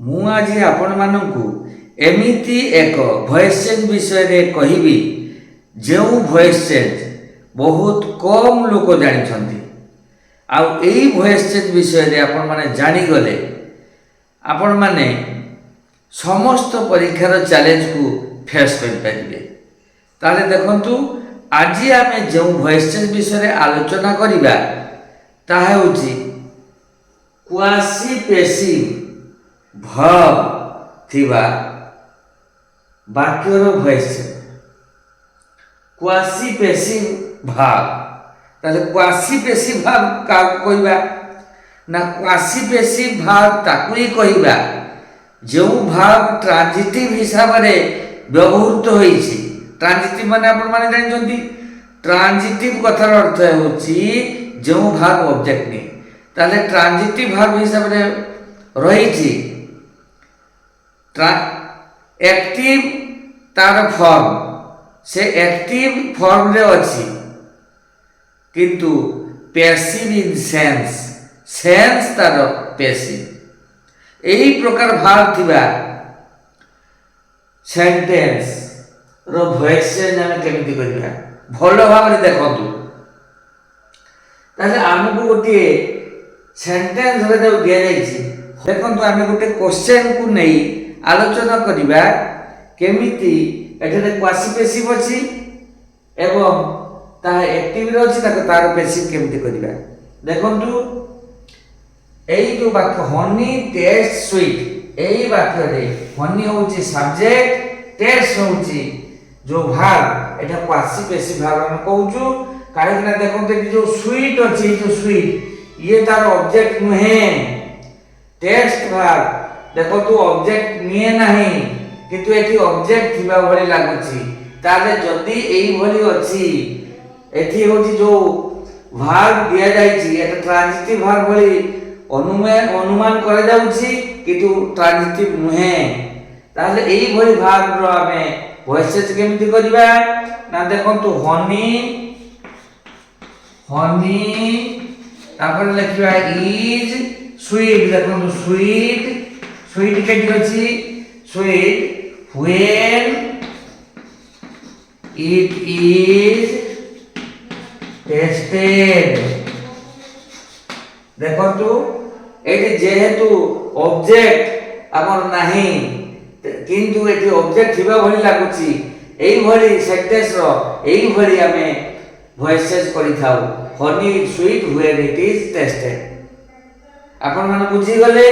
ମୁଁ ଆଜି ଆପଣମାନଙ୍କୁ ଏମିତି ଏକ ଭଏସ୍ ଚେଞ୍ଜ ବିଷୟରେ କହିବି ଯେଉଁ ଭଏସ୍ ଚେଞ୍ଜ ବହୁତ କମ୍ ଲୋକ ଜାଣିଛନ୍ତି। ଆଉ ଏଇ ଭଏସ୍ ଚେଞ୍ଜ ବିଷୟରେ ଆପଣମାନେ ଜାଣିଗଲେ ଆପଣମାନେ ସମସ୍ତ ପରୀକ୍ଷାର ଚ୍ୟାଲେଞ୍ଜକୁ ଫେସ୍ କରିପାରିବେ। ତାହେଲେ ଦେଖନ୍ତୁ, ଆଜି ଆମେ ଯେଉଁ ଭଏସ୍ ଚେଞ୍ଜ ବିଷୟରେ ଆଲୋଚନା କରିବା ତାହା ହେଉଛି କ୍ୱାସିପେସିଭ୍ ଭର୍ବ ଥିବା ବାକ୍ୟର ଭଏସ୍ ଚେଞ୍ଜ। କ୍ୱାସିପେସିଭ୍ ଭର୍ବ, ତାହେଲେ କ୍ୱାସିପେସିଭ୍ ଭର୍ବ କାହାକୁ କହିବା ନା କ୍ୱାସିପେସିଭ୍ ଭର୍ବ ତାକୁ ହିଁ କହିବା ଯେଉଁ ଭର୍ବ ଟ୍ରାନ୍ଜିଟିଭ୍ ହିସାବରେ ବ୍ୟବହୃତ ହୋଇଛି। ଟ୍ରାନ୍ଜିଟିଭ୍ ମାନେ ଆପଣମାନେ ଜାଣିଛନ୍ତି, ଟ୍ରାନ୍ଜିଟିଭ୍ କଥାର ଅର୍ଥ ହେଉଛି ଯେଉଁ ଭର୍ବ ଅବଜେକ୍ଟ ନିଏ। ତାହେଲେ ଟ୍ରାନ୍ଜିଟିଭ୍ ଭର୍ବ ହିସାବରେ ରହିଛି ଆକ୍ଟିଭ୍ ତାର ଫର୍ମ, ସେ ଆକ୍ଟିଭ୍ ଫର୍ମରେ ଅଛି, କିନ୍ତୁ ପ୍ୟାସିଭ୍ ଇନ୍ ସେନ୍ସ, ସେନ୍ସ ତାର ପ୍ୟାସିଭ୍। ଏହି ପ୍ରକାର ଭାବ ଥିବା ସେଣ୍ଟେନ୍ସର ଭଏସ୍ ଚେଞ୍ଜ ଆମେ କେମିତି କରିବା ଭଲ ଭାବରେ ଦେଖନ୍ତୁ। ତାହେଲେ ଆମକୁ ଗୋଟିଏ ସେଣ୍ଟେନ୍ସରେ ଯେଉଁ ଦିଆଯାଇଛି, ଦେଖନ୍ତୁ ଆମେ ଗୋଟେ କ୍ୱେଶ୍ଚନକୁ ନେଇ ଆଲୋଚନା କରିବା କେମିତି ଏଠାରେ କ୍ୱାସିପେସିଭ୍ ଅଛି ଏବଂ ତାହା ଆକ୍ଟିଭରେ ଅଛି, ତାକୁ ତାର ପେସିଭ୍ କେମିତି କରିବା। ଦେଖନ୍ତୁ, এই যে বাক্য হনি টেস্ট সুইট, এই বাক্যরে হনি হচ্ছে সাবজেক্ট, টেস্ট হচ্ছে যে ভার্ব, এটা ক্ୱାସିପେସିଭ୍ ভার্ব আমি কହୁଛୁ। কারণ না দেখুন এটি যে সুইট আছে, এই যে সুইট ইয়ে তার অবজেক্ট নুহে। টেস্ট ভার্ব দেখন্তু অবজেক্ট নিয়ে নাহি, কিন্তু এটি অবজেক্ট থিবা ভଳି লাগুছি। তাহলে যদি এই ভଳି ଅଛି, এটি হচ্ছে যে ভার্ব দিয়া যাইছি, এটা ট্রানজিটিভ ভার্ব ভଳି অনুমান করা যাଉଛି, কিন্তু ট্রানজিটিভ নুহে। তাহলে এইভଳି ভার্বর আমি ভয়েস চেঞ্জ কেମିତି କରିବା না দেখন্তু হনি, হনি তারপরে লেখিবা ইজ সুইট। দেখন্তু সুইট, সুইট কেটি ଅଛି sweet when it is tasted। দেখন্তু এটি যেহেতু অবজেক্ট আমার নাহি, কিন্তু এটি অবজেক্ট থিবা ভଳି লাগুছি, এইভଳି সেন্টেন্সর এইভଳି আমি ভয়েস চেঞ্জ করিথাও। Honey is sweet when it is tasted। আপন মানে বুঝিগলে।